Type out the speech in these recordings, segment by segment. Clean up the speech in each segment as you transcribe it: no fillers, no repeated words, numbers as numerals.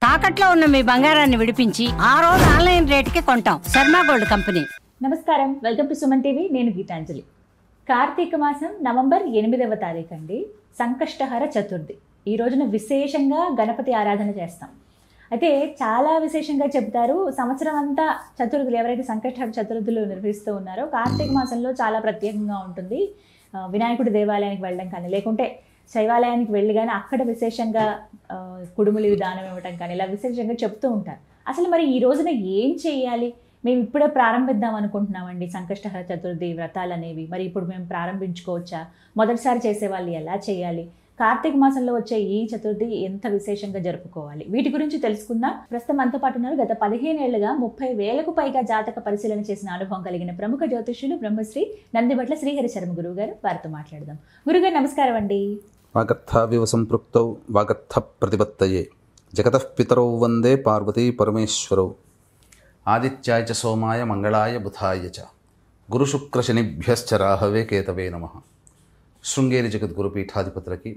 తాకట్లో ఉన్న మీ బంగారాన్ని విడిపించి ఆ రోజు ఆన్లైన్ రేటుకి కొంటాం. Sharma gold company. నమస్కారం, వెల్కమ్ టు సుమన్ టీవీ. నేను గీతాంజలి. కార్తీక మాసం నవంబర్ 8వ తారీఖు అండి, సంకష్టహర చతుర్థి. ఈ రోజున విశేషంగా గణపతి ఆరాధన చేస్తాం. అయితే చాలా విశేషంగా చెప్తారు. సంవత్సరం అంతా చతుర్థులు ఎవరైతే సంకష్టహర చతుర్థులు నిర్వహిస్తూ ఉన్నారో కార్తీక మాసంలో చాలా ప్రత్యేకంగా ఉంటుంది. వినాయకుడి దేవాలయానికి వెళ్ళడం కానీ, లేకుంటే శైవాలయానికి వెళ్ళి కానీ అక్కడ విశేషంగా కుడుములు దానం ఇవ్వటం కానీ ఇలా విశేషంగా చెప్తూ ఉంటారు. అసలు మరి ఈ రోజున ఏం చేయాలి? మేము ఇప్పుడే ప్రారంభిద్దాం అనుకుంటున్నామండి సంకష్టహర చతుర్థి వ్రతాలు అనేవి. మరి ఇప్పుడు మేము ప్రారంభించుకోవచ్చా? మొదటిసారి చేసేవాళ్ళు ఎలా చేయాలి? కార్తీక మాసంలో వచ్చే ఈ చతుర్థి ఎంత విశేషంగా జరుపుకోవాలి? వీటి గురించి తెలుసుకుందాం. ప్రస్తుతం మనతో పాటు ఉన్నారు గత 15 ఏళ్లుగా 30,000కు పైగా జాతక పరిశీలన చేసిన అనుభవం కలిగిన ప్రముఖ జ్యోతిష్యులు బ్రహ్మశ్రీ నందిబట్ల శ్రీహరి శర్మ గురువు గారు. వారితో మాట్లాడదాం. గురుగారు నమస్కారం అండి. వాగర్థావివ సంపృక్తౌ వాగర్థ ప్రతిపత్తయే జగతః పితరౌ వందే పార్వతీ పరమేశ్వరౌ ఆదిత్యాయ చ సోమాయ మంగళాయ బుధాయ చ గురుశుక్రశనిభ్యశ్చ రాహవే కేతవే నమః. శృంగేరి జగద్గురు పీఠాధిపతులకి,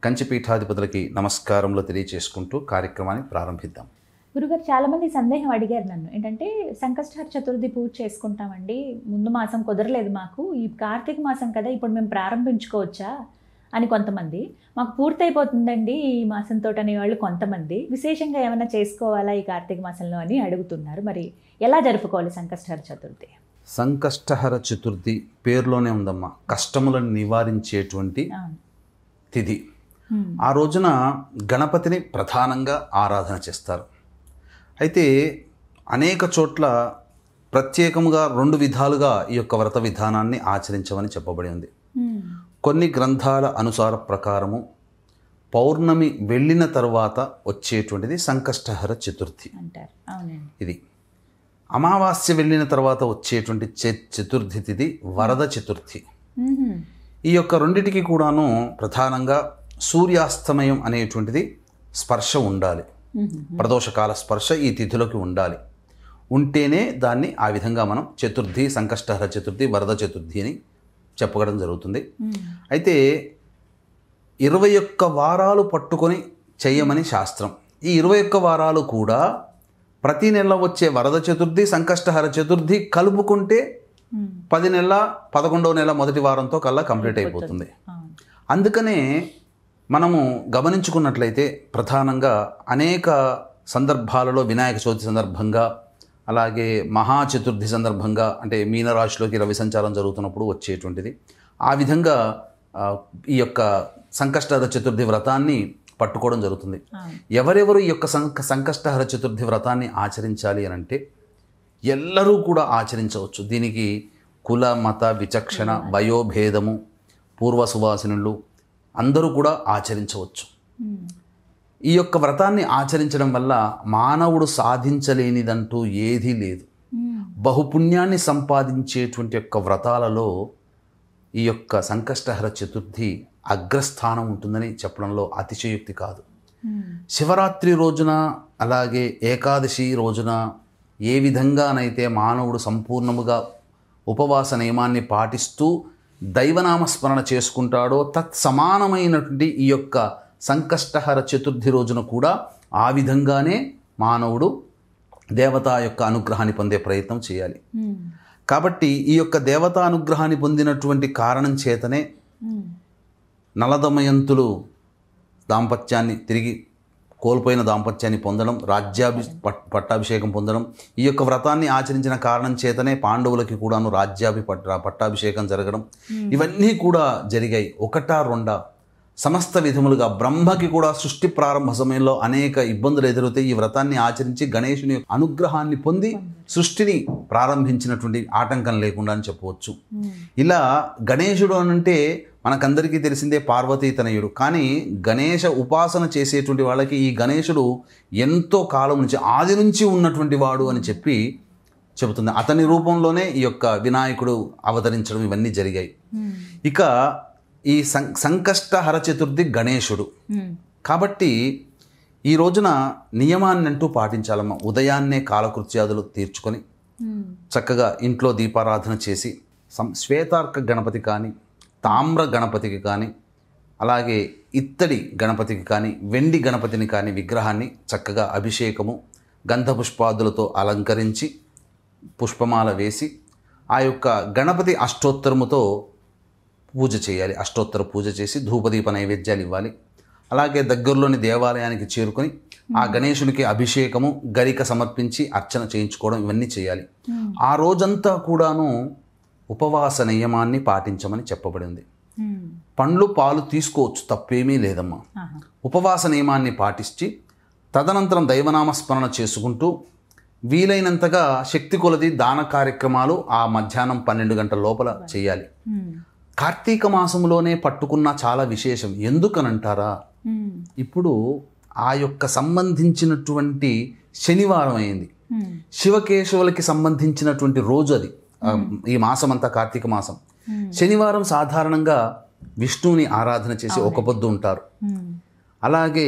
కంచి పీఠాధిపతులకి నమస్కారంలో తెలియచేసుకుంటూ కార్యక్రమాన్ని ప్రారంభిద్దాం. గురుగారు, చాలామంది సందేహం అడిగారు నన్ను. ఏంటంటే సంకష్టహర చతుర్థి పూజ చేసుకుంటామండి, ముందు మాసం కుదరలేదు మాకు, ఈ కార్తీక మాసం కదా ఇప్పుడు మేము ప్రారంభించుకోవచ్చా అని కొంతమంది, మాకు పూర్తయిపోతుందండి ఈ మాసంతో అనేవాళ్ళు కొంతమంది, విశేషంగా ఏమైనా చేసుకోవాలా ఈ కార్తీక మాసంలో అని అడుగుతున్నారు. మరి ఎలా జరుపుకోవాలి సంకష్టహర చతుర్థి? సంకష్టహర చతుర్థి పేరులోనే ఉందమ్మా, కష్టములను నివారించేటువంటి తిథి. ఆ రోజున గణపతిని ప్రధానంగా ఆరాధన చేస్తారు. అయితే అనేక చోట్ల ప్రత్యేకముగా 2 విధాలుగా ఈ యొక్క వ్రత విధానాన్ని ఆచరించమని చెప్పబడి ఉంది. కొన్ని గ్రంథాల అనుసార ప్రకారము పౌర్ణమి వెళ్ళిన తర్వాత వచ్చేటువంటిది సంకష్టహర చతుర్థి అంటారు. అవునండి. ఇది అమావాస్య వెళ్ళిన తర్వాత వచ్చేటువంటి చతుర్థి తిథి వరద చతుర్థి. ఈ యొక్క రెండిటికి కూడాను ప్రధానంగా సూర్యాస్తమయం అనేటువంటిది స్పర్శ ఉండాలి. ప్రదోషకాల స్పర్శ ఈ తిథులకి ఉండాలి. ఉంటేనే దాన్ని ఆ విధంగా మనం చతుర్థి, సంకష్టహర చతుర్థి, వరద చతుర్థి అని చెప్పడం జరుగుతుంది. అయితే 21 వారాలు పట్టుకొని చెయ్యమని శాస్త్రం. ఈ 21 వారాలు కూడా ప్రతి నెల వచ్చే వరద చతుర్థి, సంకష్టహర చతుర్థి కలుపుకుంటే 10 నెలల 11వ నెల మొదటి వారంతో కల్లా కంప్లీట్ అయిపోతుంది. అందుకనే మనము గమనించుకున్నట్లయితే ప్రధానంగా అనేక సందర్భాలలో వినాయక చవితి సందర్భంగా, అలాగే మహాచతుర్థి సందర్భంగా, అంటే మీనరాశిలోకి రవి సంచారం జరుగుతున్నప్పుడు వచ్చేటువంటిది, ఆ విధంగా ఈ యొక్క సంకష్టహర చతుర్థి వ్రతాన్ని పట్టుకోవడం జరుగుతుంది. ఎవరెవరు ఈ యొక్క సంకష్టహర చతుర్థి వ్రతాన్ని ఆచరించాలి అని అంటే ఎల్లరూ కూడా ఆచరించవచ్చు. దీనికి కుల మత విచక్షణ, వయోభేదము, పూర్వ సువాసినులు అందరూ కూడా ఆచరించవచ్చు. ఈ యొక్క వ్రతాన్ని ఆచరించడం వల్ల మానవుడు సాధించలేనిదంటూ ఏదీ లేదు. బహుపుణ్యాన్ని సంపాదించేటువంటి యొక్క వ్రతాలలో ఈ యొక్క సంకష్టహర చతుర్థి అగ్రస్థానం ఉంటుందని చెప్పడంలో అతిశయోక్తి కాదు. శివరాత్రి రోజున, అలాగే ఏకాదశి రోజున ఏ విధంగానైతే మానవుడు సంపూర్ణముగా ఉపవాస నియమాన్ని పాటిస్తూ దైవనామస్మరణ చేసుకుంటాడో తత్సమానమైనటువంటి ఈ యొక్క సంకష్టహర చతుర్థి రోజున కూడా ఆ విధంగానే మానవుడు దేవతా యొక్క అనుగ్రహాన్ని పొందే ప్రయత్నం చేయాలి. కాబట్టి ఈ యొక్క దేవతా అనుగ్రహాన్ని పొందినటువంటి కారణం చేతనే నలదమయంతులు దాంపత్యాన్ని తిరిగి కోల్పోయిన దాంపత్యాన్ని పొందడం, పట్టాభిషేకం పొందడం, ఈ యొక్క వ్రతాన్ని ఆచరించిన కారణం చేతనే పాండవులకి కూడాను పట్టాభిషేకం జరగడం, ఇవన్నీ కూడా జరిగాయి. 1, 2 సమస్త విధములుగా బ్రహ్మకి కూడా సృష్టి ప్రారంభ సమయంలో అనేక ఇబ్బందులు ఎదురవుతాయి. ఈ వ్రతాన్ని ఆచరించి గణేశుని అనుగ్రహాన్ని పొంది సృష్టిని ప్రారంభించినటువంటి ఆటంకం లేకుండా అని చెప్పవచ్చు. ఇలా గణేశుడు అనంటే మనకందరికీ తెలిసిందే పార్వతీ తనయుడు. కానీ గణేశ ఉపాసన చేసేటువంటి వాళ్ళకి ఈ గణేశుడు ఎంతో కాలం నుంచి, ఆది నుంచి ఉన్నటువంటి వాడు అని చెబుతుంది. అతని రూపంలోనే ఈ యొక్క వినాయకుడు అవతరించడం ఇవన్నీ జరిగాయి. ఇక ఈ సంకష్టహర చతుర్థి గణేశుడు కాబట్టి ఈ రోజున నియమాన్ని అంటూ పాటించాలమ్మా. ఉదయాన్నే కాలకృత్యాదులు తీర్చుకొని చక్కగా ఇంట్లో దీపారాధన చేసి శ్వేతార్క గణపతి కానీ తామ్ర గణపతికి కానీ అలాగే ఇత్తడి గణపతికి కానీ వెండి గణపతిని కానీ విగ్రహాన్ని చక్కగా అభిషేకము గంధ పుష్పాదులతో అలంకరించి పుష్పమాల వేసి ఆ యొక్క గణపతి అష్టోత్తరముతో పూజ చేయాలి. అష్టోత్తర పూజ చేసి ధూపదీప నైవేద్యాలు ఇవ్వాలి. అలాగే దగ్గరలోని దేవాలయానికి చేరుకొని ఆ గణేశునికి అభిషేకము గరిక సమర్పించి అర్చన చేయించుకోవడం ఇవన్నీ చేయాలి. ఆ రోజంతా కూడాను ఉపవాస నియమాన్ని పాటించమని చెప్పబడింది. పండ్లు పాలు తీసుకోవచ్చు, తప్పేమీ లేదమ్మా. ఉపవాస నియమాన్ని పాటించి తదనంతరం దైవనామస్మరణ చేసుకుంటూ వీలైనంతగా శక్తి కొలది దాన కార్యక్రమాలు ఆ మధ్యాహ్నం 12 గంటల లోపల చేయాలి. కార్తీక మాసంలోనే పట్టుకున్న చాలా విశేషం. ఎందుకనంటారా, ఇప్పుడు ఆ యొక్క సంబంధించినటువంటి శనివారం అయింది. శివకేశవులకి సంబంధించినటువంటి రోజు అది. ఈ మాసం అంతా కార్తీక మాసం. శనివారం సాధారణంగా విష్ణువుని ఆరాధన చేసి ఒక పొద్దు ఉంటారు. అలాగే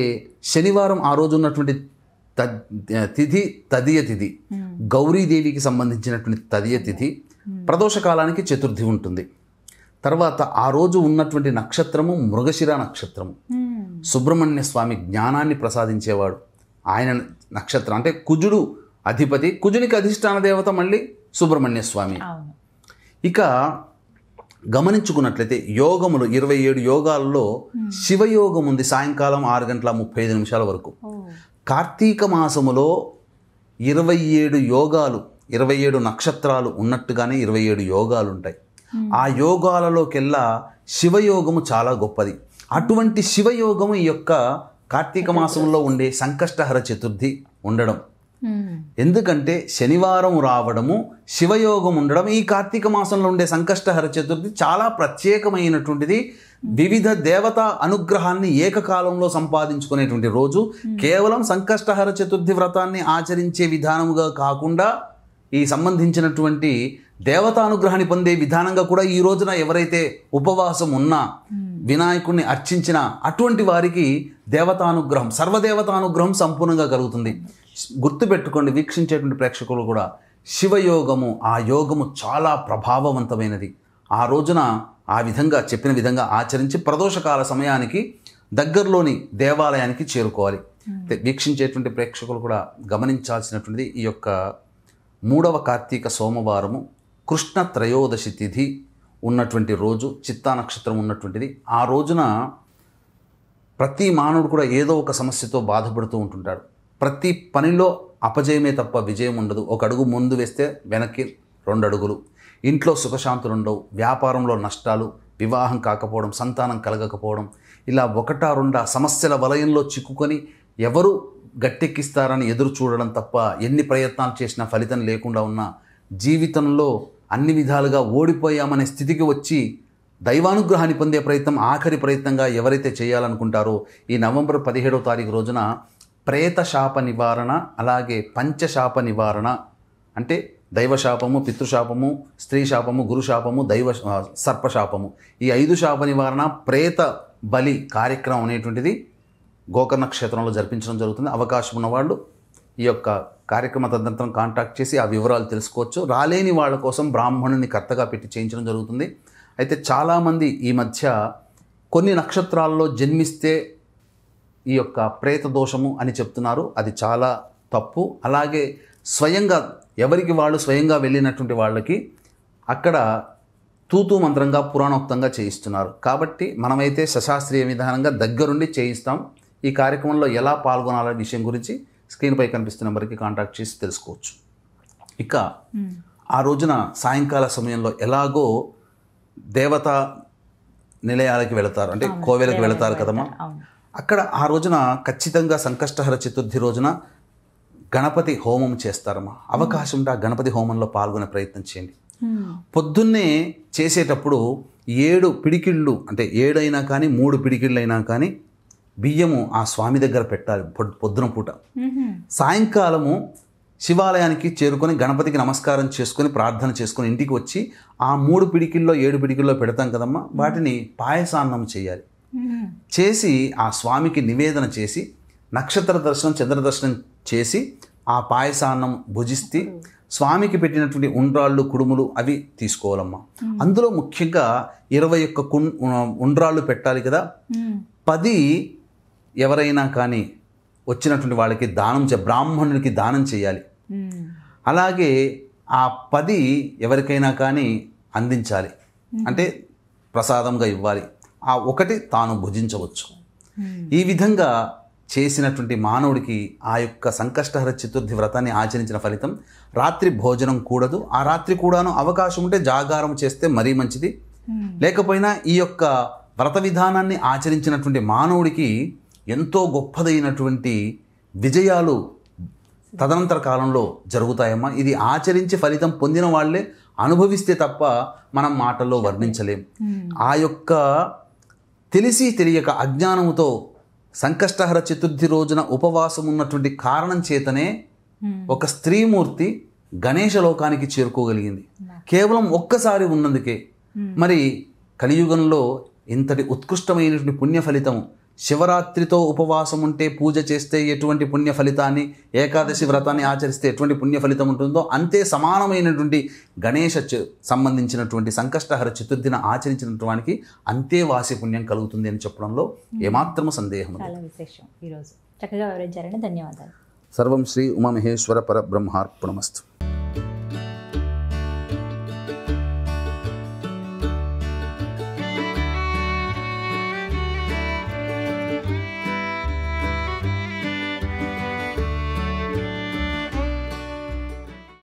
శనివారం ఆ రోజు ఉన్నటువంటి తిథి తదియ తిథి, గౌరీదేవికి సంబంధించినటువంటి తదియ తిథి. ప్రదోష కాలానికి చతుర్థి ఉంటుంది. తర్వాత ఆ రోజు ఉన్నటువంటి నక్షత్రము మృగశిర నక్షత్రము. సుబ్రహ్మణ్య స్వామి జ్ఞానాన్ని ప్రసాదించేవాడు. ఆయన నక్షత్రం అంటే కుజుడు అధిపతి, కుజునికి అధిష్టాన దేవత మళ్ళీ సుబ్రహ్మణ్య స్వామి. ఇక గమనించుకున్నట్లయితే యోగములు 27 యోగాల్లో శివయోగం ఉంది సాయంకాలం 6:35 వరకు. కార్తీక మాసములో 27 యోగాలు, 27 నక్షత్రాలు ఉన్నట్టుగానే 27 యోగాలు ఉంటాయి. ఆ యోగాలలోకెల్లా శివయోగము చాలా గొప్పది. అటువంటి శివయోగము ఈ యొక్క కార్తీక మాసంలో ఉండే సంకష్టహర చతుర్థి ఉండడం. ఎందుకంటే శనివారం రావడము, శివయోగం ఉండడం, ఈ కార్తీక మాసంలో ఉండే సంకష్టహర చతుర్థి చాలా ప్రత్యేకమైనటువంటిది. వివిధ దేవతా అనుగ్రహాన్ని ఏకకాలంలో సంపాదించుకునేటువంటి రోజు. కేవలం సంకష్టహర చతుర్థి వ్రతాన్ని ఆచరించే విధానముగా కాకుండా ఈ సంబంధించినటువంటి దేవతానుగ్రహాన్ని పొందే విధానంగా కూడా ఈ రోజున ఎవరైతే ఉపవాసం ఉన్నా, వినాయకుడిని అర్చించినా అటువంటి వారికి దేవతానుగ్రహం, సర్వదేవతానుగ్రహం సంపూర్ణంగా కలుగుతుంది. గుర్తుపెట్టుకోండి వీక్షించేటువంటి ప్రేక్షకులు కూడా, శివయోగము, ఆ యోగము చాలా ప్రభావవంతమైనది. ఆ రోజున ఆ విధంగా చెప్పిన విధంగా ఆచరించి ప్రదోషకాల సమయానికి దగ్గరలోని దేవాలయానికి చేరుకోవాలి. వీక్షించేటువంటి ప్రేక్షకులు కూడా గమనించాల్సినటువంటిది, ఈ యొక్క 3వ కార్తీక సోమవారము కృష్ణ త్రయోదశి తిథి ఉన్నటువంటి రోజు, చిత్తా నక్షత్రం ఉన్నటువంటిది. ఆ రోజున ప్రతి మానవుడు కూడా ఏదో ఒక సమస్యతో బాధపడుతూ ఉంటుంటాడు. ప్రతి పనిలో అపజయమే తప్ప విజయం ఉండదు. ఒక అడుగు ముందు వేస్తే వెనక్కి 2 అడుగులు. ఇంట్లో సుఖశాంతులు ఉండవు, వ్యాపారంలో నష్టాలు, వివాహం కాకపోవడం, సంతానం కలగకపోవడం, ఇలా 1-2 సమస్యల వలయంలో చిక్కుకొని ఎవరు గట్టెక్కిస్తారని ఎదురు చూడడం తప్ప ఎన్ని ప్రయత్నాలు చేసినా ఫలితం లేకుండా ఉన్న జీవితంలో అన్ని విధాలుగా ఓడిపోయామనే స్థితికి వచ్చి దైవానుగ్రహాన్ని పొందే ప్రయత్నం ఆఖరి ప్రయత్నంగా ఎవరైతే చేయాలనుకుంటారో ఈ నవంబర్ 17వ తారీఖు రోజున ప్రేత శాప నివారణ, అలాగే పంచశాప నివారణ అంటే దైవశాపము, పితృశాపము, స్త్రీ శాపము, గురుశాపము, సర్పశాపము, ఈ 5 శాప నివారణ ప్రేత బలి కార్యక్రమం అనేటువంటిది గోకర్ణ క్షేత్రంలో జరిపించడం జరుగుతుంది. అవకాశం ఉన్నవాళ్ళు ఈ యొక్క కార్యక్రమ తదనంతరం కాంటాక్ట్ చేసి ఆ వివరాలు తెలుసుకోవచ్చు. రాలేని వాళ్ళ కోసం బ్రాహ్మణుని కర్తగా పెట్టి చేయించడం జరుగుతుంది. అయితే చాలామంది ఈ మధ్య కొన్ని నక్షత్రాల్లో జన్మిస్తే ఈ యొక్క ప్రేత దోషము అని చెప్తున్నారు. అది చాలా తప్పు. అలాగే స్వయంగా ఎవరికి వాళ్ళు స్వయంగా వెళ్ళినటువంటి వాళ్ళకి అక్కడ తూతూ మంత్రంగా పురాణోక్తంగా చేయిస్తున్నారు. కాబట్టి మనమైతే సశాస్త్రీయ విధానంగా దగ్గరుండి చేయిస్తాం. ఈ కార్యక్రమంలో ఎలా పాల్గొనాలనే విషయం గురించి స్క్రీన్పై కనిపిస్తున్న నెంబర్కి కాంటాక్ట్ చేసి తెలుసుకోవచ్చు. ఇక ఆ రోజున సాయంకాల సమయంలో ఎలాగో దేవతా నిలయాలకి వెళతారు, అంటే కోవెలకు వెళతారు కదమ్మా. అక్కడ ఆ రోజున ఖచ్చితంగా సంకష్టహర చతుర్థి రోజున గణపతి హోమం చేస్తారమ్మా. అవకాశం ఉంటే ఆ గణపతి హోమంలో పాల్గొనే ప్రయత్నం చేయండి. పొద్దున్నే చేసేటప్పుడు 7 పిడికిళ్ళు, అంటే 7 అయినా కానీ 3 పిడికిళ్ళు అయినా కానీ బియ్యము ఆ స్వామి దగ్గర పెట్టాలి పొద్దున పూట. సాయంకాలము శివాలయానికి చేరుకొని గణపతికి నమస్కారం చేసుకొని ప్రార్థన చేసుకొని ఇంటికి వచ్చి ఆ 3 పిడికిల్లో 7 పిడికిల్లో పెడతాం కదమ్మా, వాటిని పాయసాన్నం చేయాలి. చేసి ఆ స్వామికి నివేదన చేసి నక్షత్ర దర్శనం, చంద్ర దర్శనం చేసి ఆ పాయసాన్నం భుజిస్తే స్వామికి పెట్టినటువంటి ఉండ్రాళ్ళు కుడుములు అవి తీసుకోవాలమ్మా. అందులో ముఖ్యంగా 21 ఉండ్రాళ్ళు పెట్టాలి కదా. 10 ఎవరైనా కానీ వచ్చినటువంటి వాళ్ళకి బ్రాహ్మణునికి దానం చేయాలి. అలాగే ఆ 10 ఎవరికైనా కానీ అందించాలి, అంటే ప్రసాదంగా ఇవ్వాలి. ఆ 1 తాను భుజించవచ్చు. ఈ విధంగా చేసినటువంటి మానవుడికి ఆ యొక్క సంకష్టహర చతుర్థి వ్రతాన్ని ఆచరించిన ఫలితం. రాత్రి భోజనం కూడదు. ఆ రాత్రి కూడాను అవకాశం ఉంటే జాగారం చేస్తే మరీ మంచిది. లేకపోయినా ఈ యొక్క వ్రత విధానాన్ని ఆచరించినటువంటి మానవుడికి ఎంతో గొప్పదైనటువంటి విజయాలు తదనంతర కాలంలో జరుగుతాయమ్మా. ఇది ఆచరించి ఫలితం పొందిన వాళ్ళే అనుభవిస్తే తప్ప మనం మాటల్లో వర్ణించలేం. ఆ యొక్క తెలిసి తెలియక అజ్ఞానముతో సంకష్టహర చతుర్థి రోజున ఉపవాసం ఉన్నటువంటి కారణం చేతనే ఒక స్త్రీమూర్తి గణేశ లోకానికి చేరుకోగలిగింది. కేవలం ఒక్కసారి ఉన్నందుకే. మరి కలియుగంలో ఇంతటి ఉత్కృష్టమైనటువంటి పుణ్య ఫలితం, శివరాత్రితో ఉపవాసం ఉంటే పూజ చేస్తే ఎటువంటి పుణ్య ఫలితాన్ని, ఏకాదశి వ్రతాన్ని ఆచరిస్తే ఎటువంటి పుణ్య ఫలితం ఉంటుందో అంతే సమానమైనటువంటి గణేశ సంబంధించినటువంటి సంకష్టహర చతుర్థిని ఆచరించినటువంటి అంతే వాసి పుణ్యం కలుగుతుంది అని చెప్పడంలో ఏమాత్రము సందేహం లేదు. చాలా విశేషం. ఈరోజు చక్కగా వివరించారని ధన్యవాదాలు. సర్వం శ్రీ ఉమామహేశ్వర పరబ్రహ్మార్పణమస్తు.